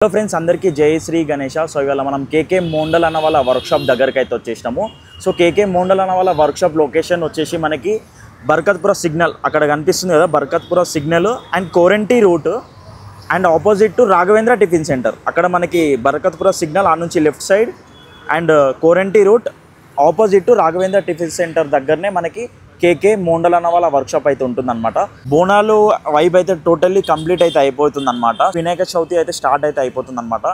Hello friends, అందరికీ జై Shri Ganesha. So ఇవాళ మనం కేకే మోండల్ అన్న వాళ్ళ వర్క్షాప్ దగ్గరికి అయితే వచ్చేసినాము. సో కేకే మోండల్ అన్న వాళ్ళ వర్క్షాప్ లొకేషన్ వచ్చేసి మనకి బర్కత్పుర సిగ్నల్ అక్కడ కనిపిస్తుంది కదా, Barkatpura signal and Koranti route and opposite to Raghavendra tiffin centre. అక్కడ మనకి బర్కత్పుర సిగ్నల్ ఆ నుంచి left side and Koranti route opposite to Raghavendra tiffin centre దగ్గరనే మనకి కేకే మోండల్ అన్న వాళ్ళ వర్క్షాప్ అయితే ఉంటుందన్నమాట. బోనాలు వైబ్ అయితే టోటల్లీ కంప్లీట్ అయితే అయిపోతుందన్నమాట. వినాయక చవితి అయితే స్టార్ట్ అయితే అయిపోతుందన్నమాట.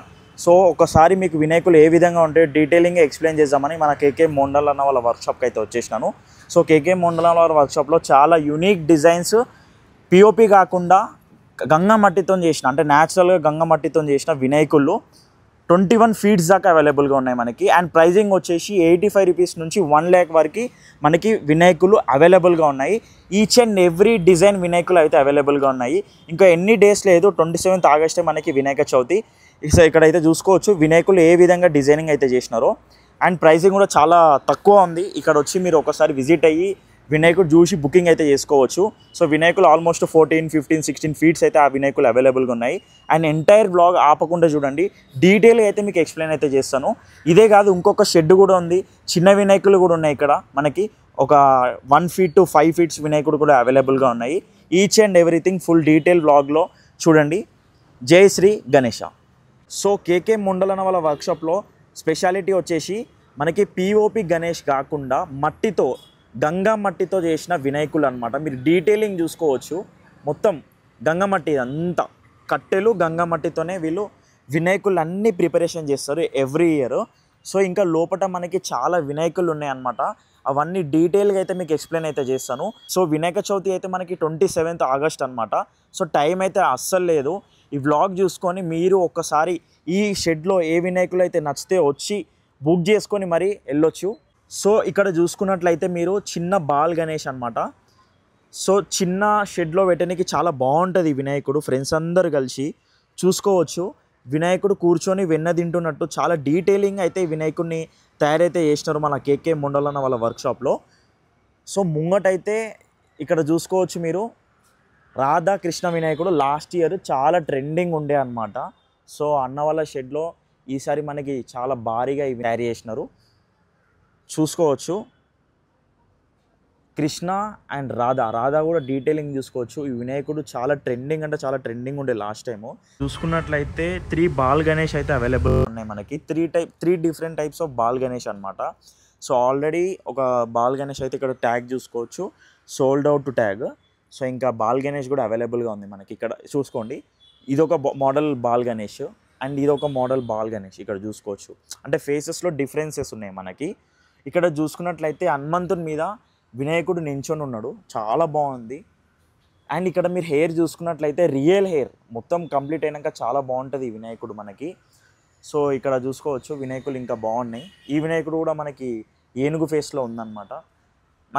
సో ఒకసారి మీకు వినాయకులు ఏ విధంగా ఉంటే డీటెయిలింగ్గా ఎక్స్ప్లెయిన్ చేద్దామని మన కేకే మోండల్ అన్న వాళ్ళ వర్క్షాప్కి అయితే వచ్చేసినాను. సో కేకే మోండల్ అన్న వాళ్ళ వర్క్షాప్లో చాలా యూనిక్ డిజైన్స్, పిఓపి కాకుండా గంగా మట్టితో చేసిన, అంటే న్యాచురల్గా గంగా మట్టితో చేసిన వినాయకులు 21 ఫీట్స్ దాకా అవైలబుల్గా ఉన్నాయి మనకి. అండ్ ప్రైజింగ్ వచ్చేసి 85 రూపీస్ నుంచి 1 lakh వరకు మనకి వినాయకులు అవైలబుల్గా ఉన్నాయి. ఈచ్ అండ్ ఎవ్రీ డిజైన్ వినాయకులు అయితే అవైలబుల్గా ఉన్నాయి. ఇంకా ఎన్ని డేస్ లేదు, 27th ఆగస్టే మనకి వినాయక చవితి. ఇక్కడైతే చూసుకోవచ్చు వినాయకులు ఏ విధంగా డిజైనింగ్ అయితే చేసినారో. అండ్ ప్రైజింగ్ కూడా చాలా తక్కువ ఉంది. ఇక్కడ వచ్చి మీరు ఒకసారి విజిట్ అయ్యి వినాయకుడు చూసి బుకింగ్ అయితే చేసుకోవచ్చు. సో వినాయకులు ఆల్మోస్ట్ 14, 15, 16 ఫీట్స్ అయితే ఆ వినాయకులు అవైలబుల్గా ఉన్నాయి. అండ్ ఎంటైర్ బ్లాగ్ ఆపకుండా చూడండి, డీటెయిల్గా అయితే మీకు ఎక్స్ప్లెయిన్ అయితే చేస్తాను. ఇదే కాదు, ఇంకొక షెడ్ కూడా ఉంది, చిన్న వినాయకులు కూడా ఉన్నాయి. ఇక్కడ మనకి ఒక 1 feet to 5 feet వినాయకుడు కూడా అవైలబుల్గా ఉన్నాయి. Each and everything full detail బ్లాగ్లో చూడండి. జై శ్రీ గణేష. సో కేకే మోండల్ అన్న వాళ్ళ వర్క్షాప్లో స్పెషాలిటీ వచ్చేసి మనకి పిఓపి గణేష్ కాకుండా మట్టితో, గంగా మట్టితో చేసిన వినాయకులు అనమాట. మీరు డీటెయిలింగ్ చూసుకోవచ్చు, మొత్తం గంగా మట్టి అంతా కట్టెలు గంగా మట్టితోనే వీళ్ళు వినాయకులు అన్నీ ప్రిపరేషన్ చేస్తారు ఎవ్రీ ఇయర్. సో ఇంకా లోపల మనకి చాలా వినాయకులు ఉన్నాయన్నమాట. అవన్నీ డీటెయిల్గా అయితే మీకు ఎక్స్ప్లెయిన్ అయితే చేస్తాను. సో వినాయక చవితి అయితే మనకి 27th ఆగస్ట్ అనమాట. సో టైం అయితే అస్సలు లేదు. ఈ వ్లాగ్ చూసుకొని మీరు ఒక్కసారి ఈ షెడ్లో ఏ వినాయకులు అయితే నచ్చితే వచ్చి బుక్ చేసుకొని మరీ వెళ్ళొచ్చు. సో ఇక్కడ చూసుకున్నట్లయితే మీరు చిన్న బాల్ గణేష్ అనమాట. సో చిన్న షెడ్లో పెట్టడానికి చాలా బాగుంటుంది వినాయకుడు. ఫ్రెండ్స్ అందరు కలిసి చూసుకోవచ్చు. వినాయకుడు కూర్చొని వెన్న తింటున్నట్టు చాలా డీటెయిలింగ్ అయితే వినాయకుడిని తయారైతే చేసినారు మన కేకే మోండల్ అన్న వాళ్ళ వర్క్షాప్లో. సో ముంగటైతే ఇక్కడ చూసుకోవచ్చు మీరు రాధాకృష్ణ వినాయకుడు లాస్ట్ ఇయర్ చాలా ట్రెండింగ్ ఉండే అనమాట. సో అన్న వాళ్ళ షెడ్లో ఈసారి మనకి చాలా భారీగా ఇవి తయారు చేసినారు. చూసుకోవచ్చు కృష్ణ అండ్ రాధా కూడా డీటెయిలింగ్ చూసుకోవచ్చు. ఈ వినాయకుడు చాలా ట్రెండింగ్, అంటే చాలా ట్రెండింగ్ ఉండే లాస్ట్ టైము. చూసుకున్నట్లయితే 3 బాల్ గణేష్ అయితే అవైలబుల్ ఉన్నాయి మనకి. 3 different types of ball Ganesh అనమాట. సో ఆల్రెడీ ఒక బాల్ గణేష్ అయితే ఇక్కడ ట్యాగ్ చూసుకోవచ్చు, సోల్డ్ అవుట్ ట్యాగ్. సో ఇంకా బాల్ గణేష్ కూడా అవైలబుల్గా ఉంది మనకి. ఇక్కడ చూసుకోండి, ఇదొక మోడల్ బాల్ గణేష్ అండ్ ఇదొక మోడల్ బాల్ గణేష్. ఇక్కడ చూసుకోవచ్చు, అంటే ఫేసెస్లో డిఫరెన్సెస్ ఉన్నాయి మనకి. ఇక్కడ చూసుకున్నట్లయితే హనుమంతుని మీద వినాయకుడు నించొని ఉన్నాడు, చాలా బాగుంది. అండ్ ఇక్కడ మీరు హెయిర్ చూసుకున్నట్లయితే రియల్ హెయిర్ మొత్తం కంప్లీట్ అయినాక చాలా బాగుంటుంది ఈ వినాయకుడు మనకి. సో ఇక్కడ చూసుకోవచ్చు వినాయకులు ఇంకా బాగున్నాయి. ఈ వినాయకుడు కూడా మనకి ఏనుగు ఫేస్లో ఉందన్నమాట.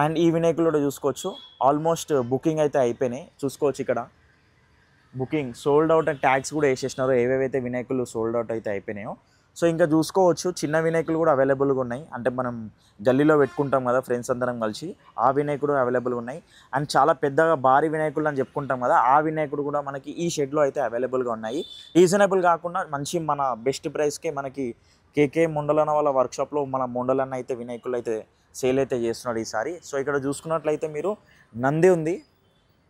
అండ్ ఈ వినాయకులు కూడా చూసుకోవచ్చు ఆల్మోస్ట్ బుకింగ్ అయితే అయిపోయినాయి. చూసుకోవచ్చు ఇక్కడ booking sold out and tags కూడా వేసేసినారు, ఏవేవైతే వినాయకులు సోల్డ్ అవుట్ అయితే అయిపోయినాయో. సో ఇంకా చూసుకోవచ్చు చిన్న వినాయకులు కూడా అవైలబుల్గా ఉన్నాయి, అంటే మనం గల్లీలో పెట్టుకుంటాం కదా ఫ్రెండ్స్ అందరం కలిసి, ఆ వినాయకుడు అవైలబుల్గా ఉన్నాయి. అండ్ చాలా పెద్దగా భారీ వినాయకులు అని చెప్పుకుంటాం కదా, ఆ వినాయకుడు కూడా మనకి ఈ షెడ్లో అయితే అవైలబుల్గా ఉన్నాయి. రీజనబుల్ కాకుండా మంచి మన బెస్ట్ ప్రైస్కే మనకి కేకే మోండల్ అన్న వాళ్ళ వర్క్షాప్లో మన మోండల్ అన్న అయితే వినాయకులు అయితే సేల్ అయితే చేస్తున్నాడు ఈసారి. సో ఇక్కడ చూసుకున్నట్లయితే మీరు నంది ఉంది,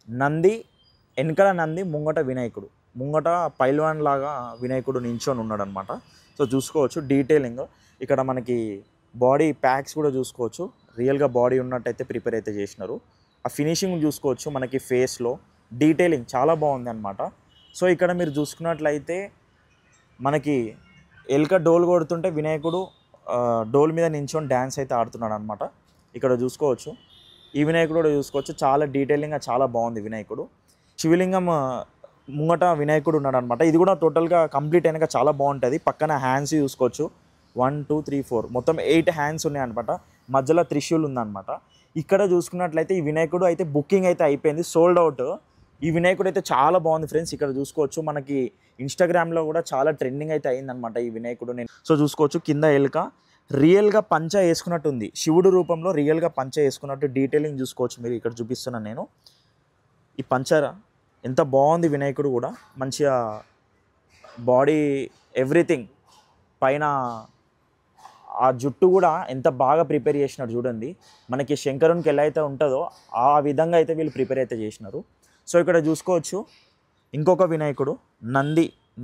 నంది వెనకాల నంది, ముంగట వినాయకుడు, ముంగట పైల్వాన్ లాగా వినాయకుడు నించొని ఉన్నాడు అనమాట. సో చూసుకోవచ్చు డీటెయిలింగ్. ఇక్కడ మనకి బాడీ ప్యాక్స్ కూడా చూసుకోవచ్చు, రియల్గా బాడీ ఉన్నట్టయితే ప్రిపేర్ అయితే చేసినారు. ఆ ఫినిషింగ్ చూసుకోవచ్చు మనకి ఫేస్లో డీటెయిలింగ్ చాలా బాగుంది అనమాట. సో ఇక్కడ మీరు చూసుకున్నట్లయితే మనకి ఎలుక డోల్ కొడుతుంటే వినాయకుడు డోల్ మీద నించొని డ్యాన్స్ అయితే ఆడుతున్నాడు అనమాట. ఇక్కడ చూసుకోవచ్చు ఈ వినాయకుడు కూడా చూసుకోవచ్చు, చాలా డీటెయిలింగ్గా చాలా బాగుంది వినాయకుడు. శివలింగం ముంగట వినాయకుడు ఉన్నాడు అనమాట. ఇది కూడా టోటల్గా కంప్లీట్ అయినాక చాలా బాగుంటుంది. పక్కన హ్యాండ్స్ చూసుకోవచ్చు 1, 2, 3, 4 మొత్తం 8 హ్యాండ్స్ ఉన్నాయన్నమాట. మధ్యలో త్రిశూల్ ఉందన్నమాట. ఇక్కడ చూసుకున్నట్లయితే ఈ వినాయకుడు అయితే బుకింగ్ అయితే అయిపోయింది, సోల్డ్ అవుట్. ఈ వినాయకుడు అయితే చాలా బాగుంది ఫ్రెండ్స్. ఇక్కడ చూసుకోవచ్చు మనకి ఇన్స్టాగ్రామ్లో కూడా చాలా ట్రెండింగ్ అయితే అయిందనమాట ఈ వినాయకుడు. సో చూసుకోవచ్చు కింద ఎలుక రియల్గా పంచ వేసుకున్నట్టు ఉంది, శివుడు రూపంలో రియల్గా పంచ వేసుకున్నట్టు డీటెయిలింగ్ చూసుకోవచ్చు మీరు. ఇక్కడ చూపిస్తున్నాను నేను ఈ పంచర ఎంత బాగుంది వినాయకుడు కూడా, మంచిగా బాడీ ఎవ్రీథింగ్ పైన ఆ జుట్టు కూడా ఎంత బాగా ప్రిపేర్ చేసినారు చూడండి. మనకి శంకరునికి ఎలా అయితే ఉంటుందో ఆ విధంగా అయితే వీళ్ళు ప్రిపేర్ అయితే చేసినారు. సో ఇక్కడ చూసుకోవచ్చు ఇంకొక వినాయకుడు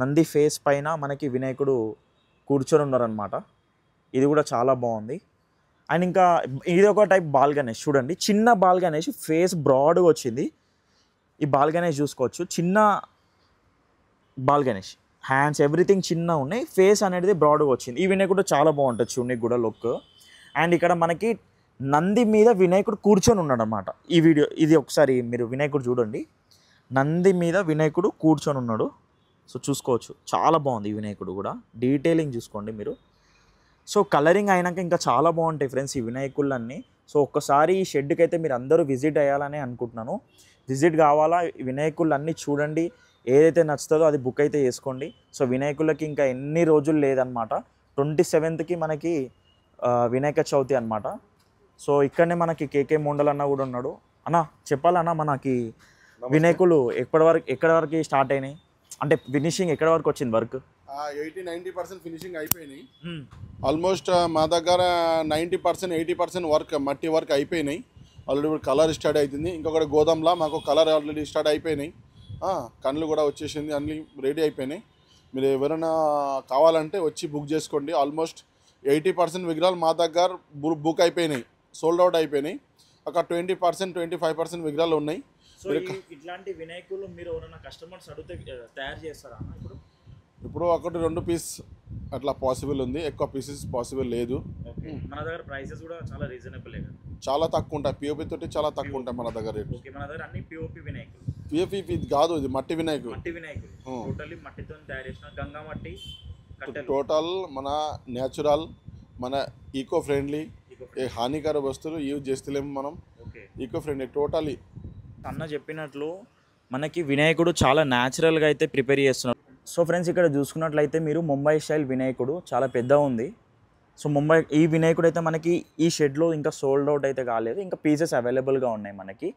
నంది ఫేస్ పైన మనకి వినాయకుడు కూర్చొని ఉన్నారనమాట. ఇది కూడా చాలా బాగుంది. అండ్ ఇంకా ఇది ఒక టైప్ బాల్ గణేష్ చూడండి, చిన్న బాల్ గణేష్, ఫేస్ బ్రాడ్గా వచ్చింది. ఈ బాల్ గణేష్ చూసుకోవచ్చు, చిన్న బాల్ గణేష్, హ్యాండ్స్ ఎవ్రీథింగ్ చిన్న ఉన్నాయి, ఫేస్ అనేది బ్రాడ్గా వచ్చింది. ఈ వినాయకుడు చాలా బాగుంటుంది చూడండి కూడా లుక్. అండ్ ఇక్కడ మనకి నంది మీద వినాయకుడు కూర్చొని ఉన్నాడు అనమాట. ఇది ఒకసారి మీరు వినాయకుడు చూడండి, నంది మీద వినాయకుడు కూర్చొని ఉన్నాడు. సో చూసుకోవచ్చు చాలా బాగుంది ఈ వినాయకుడు కూడా, డీటెయిలింగ్ చూసుకోండి మీరు. సో కలరింగ్ అయినాక ఇంకా చాలా బాగుంటాయి ఫ్రెండ్స్ ఈ వినాయకులన్నీ. సో ఒక్కసారి ఈ షెడ్కి అయితే మీరు అందరూ విజిట్ అయ్యాలని అనుకుంటున్నాను. విజిట్ కావాలా, వినాయకులన్నీ చూడండి, ఏదైతే నచ్చుతుందో అది బుక్ అయితే చేసుకోండి. సో వినాయకులకి ఇంకా ఎన్ని రోజులు లేదనమాట, 27కి మనకి వినాయక చవితి అనమాట. సో ఇక్కడనే మనకి కేకే మోండల్ అన్న కూడా ఉన్నాడు. అన్న చెప్పాలన్నా మనకి వినాయకులు ఎక్కడి వరకు స్టార్ట్ అయినాయి, అంటే ఫినిషింగ్ ఎక్కడి వరకు వచ్చింది వర్క్? 80-90% ఫినిషింగ్ అయిపోయినాయి. ఆల్మోస్ట్ మా దగ్గర 90% 80% వర్క్ మట్టి వర్క్ అయిపోయినాయి. ఆల్రెడీ ఇప్పుడు కలర్ స్టార్ట్ అవుతుంది. ఇంకొకటి గోదాంలో మాకు కలర్ ఆల్రెడీ స్టార్ట్ అయిపోయినాయి. కళ్ళు కూడా వచ్చేసింది, అన్నీ రెడీ అయిపోయినాయి. మీరు ఎవరైనా కావాలంటే వచ్చి బుక్ చేసుకోండి. ఆల్మోస్ట్ 80% విగ్రహాలు మా దగ్గర బుక్ అయిపోయినాయి, సోల్డ్ అవుట్ అయిపోయినాయి. అక్కడ 20% 25% విగ్రహాలు ఉన్నాయి. సో ఇట్లాంటి వినాయకులు మీరు ఎవరైనా కస్టమర్స్ అడిగితే తయారు చేస్తారా ఇప్పుడు ఒకటి 2 పీస్ అట్లా పాసిబుల్ ఉంది, ఎక్కువ పీసెస్ పాసిబుల్ లేదు. మన దగ్గర ప్రైసెస్ కూడా చాలా రీజనబుల్, చాలా తక్కువ ఉంటాయి. పిఓపి తోటి చాలా తక్కువ ఉంటాయి మన దగ్గర రేట్. మన దగ్గర అన్ని పిఓపి వినాయకులు. పిఓపి ఇది కాదు, ఇది మట్టి వినాయకుడు. టోటల్లీ మట్టితో తయారు చేసిన గంగా మట్టి టోటల్ మన న్యాచురల్, మన ఈకో ఫ్రెండ్లీ, ఏ హానికర వస్తువులు యూజ్ చేస్తలేము మనం. Eco friendly totally. అన్న చెప్పినట్లు మనకి వినాయకుడు చాలా న్యాచురల్గా అయితే ప్రిపేర్ చేస్తున్నారు. సో ఫ్రెండ్స్ ఇక్కడ చూసుకున్నట్లయితే మీరు ముంబై స్టైల్ వినాయకుడు చాలా పెద్ద ఉంది. సో ఈ వినాయకుడు అయితే మనకి ఈ షెడ్లో ఇంకా సోల్డ్ అవుట్ అయితే కాలేదు, ఇంకా పీసెస్ అవైలబుల్గా ఉన్నాయి మనకి.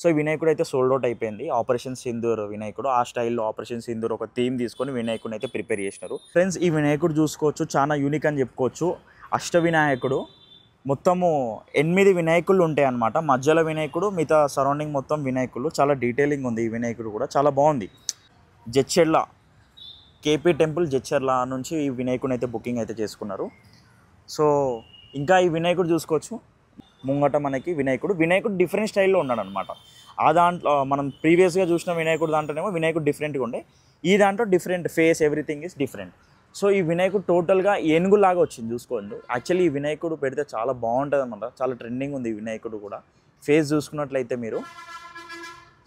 సో ఈ వినాయకుడు అయితే సోల్డ్ అవుట్ అయిపోయింది. ఆపరేషన్ సింధూర్ వినాయకుడు, ఆ స్టైల్లో ఆపరేషన్ సింధూర్ ఒక థీమ్ తీసుకొని వినాయకుడిని అయితే ప్రిపేర్ చేసినారు. ఫ్రెండ్స్ ఈ వినాయకుడు చూసుకోవచ్చు, చాలా యూనిక్ అని చెప్పుకోవచ్చు. అష్ట వినాయకుడు, మొత్తము 8 వినాయకులు ఉంటాయి అన్నమాట. మధ్యలో వినాయకుడు, మిగతా సరౌండింగ్ మొత్తం వినాయకులు. చాలా డీటెయిలింగ్ ఉంది ఈ వినాయకుడు కూడా, చాలా బాగుంది. జడ్చెర్ల కేపీ టెంపుల్ జడ్చెర్ల నుంచి ఈ వినాయకుడిని అయితే బుకింగ్ అయితే చేసుకున్నారు. సో ఇంకా ఈ వినాయకుడు చూసుకోవచ్చు, ముంగట మనకి వినాయకుడు డిఫరెంట్ స్టైల్లో ఉన్నాడు అనమాట. ఆ దాంట్లో మనం ప్రీవియస్గా చూసిన వినాయకుడు దాంట్లోనేమో వినాయకుడు డిఫరెంట్గా ఉండే, ఈ దాంట్లో different face everything is different. So ఈ వినాయకుడు టోటల్గా ఏనుగులాగా వచ్చింది చూసుకోండి. యాక్చువల్లీ ఈ వినాయకుడు పెడితే చాలా బాగుంటుంది అనమాట, చాలా ట్రెండింగ్ ఉంది ఈ వినాయకుడు కూడా. ఫేస్ చూసుకున్నట్లయితే మీరు,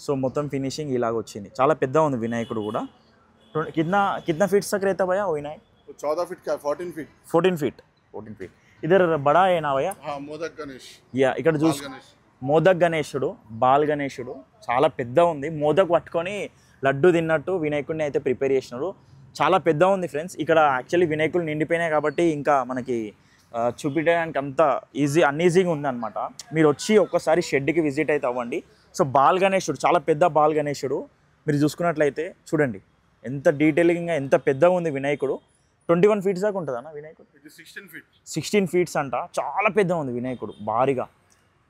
సో మొత్తం ఫినిషింగ్ ఇలాగ వచ్చింది, చాలా పెద్ద ఉంది వినాయకుడు కూడా. कितना फीट तक रहता भैया वो विनायक? 14 फीट का, 14 फीट 14 फीट. इधर बड़ा है ना भैया? మోదక్ గణేష్. ఇక్కడ చూసి మోదక్ గణేశుడు, బాల్ గణేశుడు చాలా పెద్ద ఉంది. మోదక్ పట్టుకొని లడ్డు తిన్నట్టు వినాయకుడిని అయితే ప్రిపేర్ చేసినారు. చాలా పెద్ద ఉంది ఫ్రెండ్స్. ఇక్కడ యాక్చువల్లీ వినాయకులు నిండిపోయినాయి కాబట్టి ఇంకా మనకి చూపించడానికి అంత అన్ఈజీగా ఉందన్నమాట. మీరు వచ్చి ఒక్కసారి షెడ్కి విజిట్ అయితే అవ్వండి. సో బాల్ గణేశుడు, చాలా పెద్ద బాల్ గణేశుడు మీరు చూసుకున్నట్లయితే చూడండి ఎంత డీటెయిలింగ్గా, ఎంత పెద్దగా ఉంది వినాయకుడు. 21 ఫీట్స్ దాకా ఉంటుంది అన్న వినాయకుడు. 16 ఫీట్స్ అంట, చాలా పెద్ద ఉంది వినాయకుడు, భారీగా.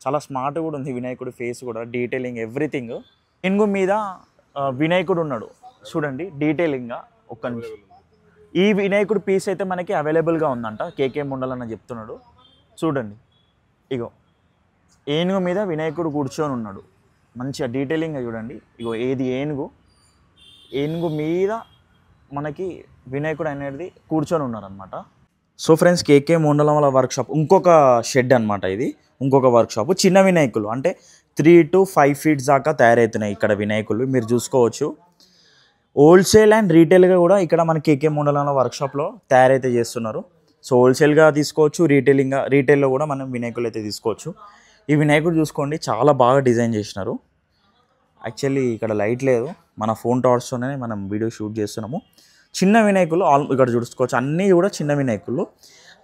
చాలా స్మార్ట్ కూడా ఉంది వినాయకుడు, ఫేస్ కూడా డీటెయిలింగ్ ఎవ్రీథింగ్. ఏనుగు మీద వినాయకుడు ఉన్నాడు చూడండి డీటెయిలింగ్గా. ఒక్క నిమిషం, ఈ వినాయకుడు పీస్ అయితే మనకి అవైలబుల్గా ఉందంట, కేకే మోండల్ అన్న చెప్తున్నాడు. చూడండి ఇగో ఏనుగు మీద వినాయకుడు కూర్చొని ఉన్నాడు, మంచిగా డీటెయిలింగ్గా చూడండి. ఇగో ఏది ఏనుగు మీద మనకి వినాయకుడు అనేది కూర్చొని ఉన్నారనమాట. సో ఫ్రెండ్స్ కేకే మోండల్ వాళ్ళ వర్క్షాప్ ఇంకొక షెడ్ అనమాట. ఇది ఇంకొక వర్క్షాప్. చిన్న వినాయకులు అంటే 3 to 5 ఫీట్స్ దాకా తయారవుతున్నాయి ఇక్కడ వినాయకులు, మీరు చూసుకోవచ్చు. హోల్సేల్ అండ్ రీటైల్గా కూడా ఇక్కడ మన కేకే మోండల్ వాళ్ళ వర్క్షాప్లో తయారైతే చేస్తున్నారు. సో హోల్సేల్గా తీసుకోవచ్చు, రీటైల్లో కూడా మనం వినాయకులు అయితే తీసుకోవచ్చు. ఈ వినాయకుడు చూసుకోండి చాలా బాగా డిజైన్ చేసినారు. యాక్చువల్లీ ఇక్కడ లైట్ లేదు, మన ఫోన్ టవర్స్తోనే మనం వీడియో షూట్ చేస్తున్నాము. చిన్న వినాయకులు ఇక్కడ చూసుకోవచ్చు, అన్నీ కూడా చిన్న వినాయకులు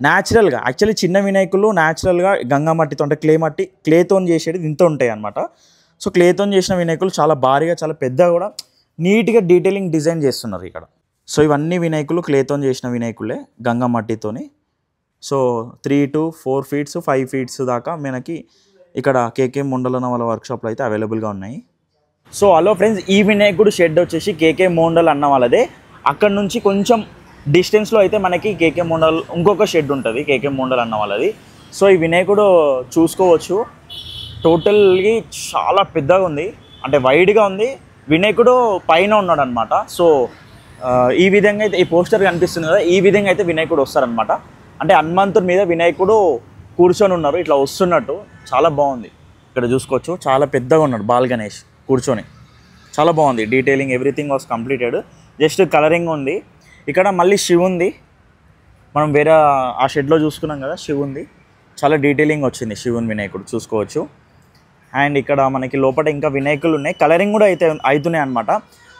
న్యాచురల్గా. యాక్చువల్లీ చిన్న వినాయకులు న్యాచురల్గా గంగా మట్టితో అంటే క్లేతో చేసేది ఇంత ఉంటాయి అనమాట. సో క్లేతో చేసిన వినాయకులు చాలా భారీగా, చాలా పెద్దగా కూడా నీట్గా డీటెయిలింగ్ డిజైన్ చేస్తున్నారు ఇక్కడ. సో ఇవన్నీ వినాయకులు క్లేతో చేసిన వినాయకులే, గంగా మట్టితోని. సో 3 to 4 feet 5 feet దాకా మనకి ఇక్కడ కేకే మోండల్ వాళ్ళ వర్క్షాప్లో అయితే అవైలబుల్గా ఉన్నాయి. సో హలో ఫ్రెండ్స్, ఈ వినాయకుడు షెడ్ వచ్చేసి కేకే మోండల్ అన్న వాళ్ళదే. అక్కడ నుంచి కొంచెం డిస్టెన్స్లో అయితే మనకి కేకే మోండల్ ఇంకొక షెడ్ ఉంటుంది, కేకే మోండల్ అన్న వాళ్ళది. సో ఈ వినాయకుడు చూసుకోవచ్చు, టోటల్గా చాలా పెద్దగా ఉంది, అంటే వైడ్గా ఉంది. వినాయకుడు పైన ఉన్నాడు అనమాట. సో ఈ విధంగా అయితే ఈ పోస్టర్ కనిపిస్తుంది కదా, ఈ విధంగా అయితే వినాయకుడు వస్తారనమాట. అంటే హనుమంతుడి మీద వినాయకుడు కూర్చొని ఉన్నారు, ఇట్లా వస్తున్నట్టు. చాలా బాగుంది, ఇక్కడ చూసుకోవచ్చు, చాలా పెద్దగా ఉన్నాడు బాల్ గణేష్ కూర్చొని. చాలా బాగుంది, detailing everything was completed. Just colouring ఉంది. ఇక్కడ మళ్ళీ శివుంది, మనం వేరే ఆ షెడ్లో చూసుకున్నాం కదా, శివుంది. చాలా డీటెయిలింగ్ వచ్చింది శివుని వినాయకుడు చూసుకోవచ్చు. అండ్ ఇక్కడ మనకి లోపల ఇంకా వినాయకులు ఉన్నాయి, కలరింగ్ కూడా అవుతున్నాయి అనమాట.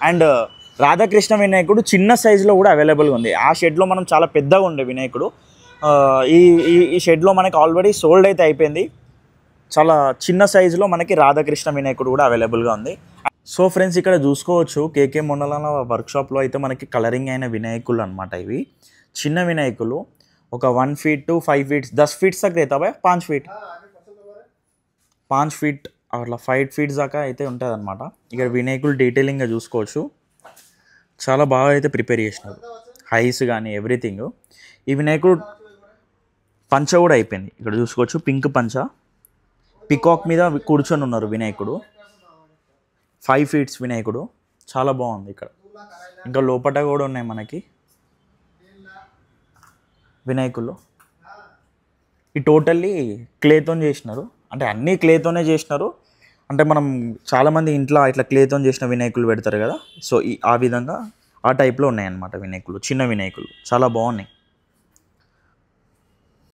అండ్ రాధాకృష్ణ వినాయకుడు చిన్న సైజులో కూడా అవైలబుల్గా ఉంది. ఆ షెడ్లో మనం చాలా పెద్దగా ఉండే వినాయకుడు, ఈ షెడ్లో మనకి ఆల్రెడీ సోల్డ్ అయితే అయిపోయింది. చాలా చిన్న సైజులో మనకి రాధాకృష్ణ వినాయకుడు కూడా అవైలబుల్గా ఉంది. సో ఫ్రెండ్స్, ఇక్కడ చూసుకోవచ్చు కేకే మోండల్ వర్క్షాప్లో అయితే మనకి కలరింగ్ అయిన వినాయకులు అనమాట. ఇవి చిన్న వినాయకులు, ఒక 1 feet to 5 feet 10 feet तक रहता है, 5 feet 5 feet అట్లా 5 feet దాకా అయితే ఉంటుంది అనమాట. ఇక్కడ వినాయకులు డీటెయిలింగ్గా చూసుకోవచ్చు, చాలా బాగా అయితే ప్రిపేర్ చేసినారు, హైస్ కానీ ఎవ్రీథింగ్. ఈ వినాయకుడు పంచ కూడా అయిపోయింది, ఇక్కడ చూసుకోవచ్చు, పింక్ పంచ, పికాక్ మీద కూర్చొని ఉన్నారు వినాయకుడు. 5 feet వినాయకుడు, చాలా బాగుంది. ఇక్కడ ఇంకా లోపట కూడా ఉన్నాయి మనకి వినాయకులు. ఈ టోటల్లీ క్లేతో చేసినారు, అంటే అన్నీ క్లేతోనే చేసినారు. అంటే మనం చాలామంది ఇంట్లో ఇట్లా క్లేతో చేసిన వినాయకులు పెడతారు కదా, సో ఆ విధంగా ఆ టైప్లో ఉన్నాయన్నమాట వినాయకులు, చిన్న వినాయకులు చాలా బాగున్నాయి.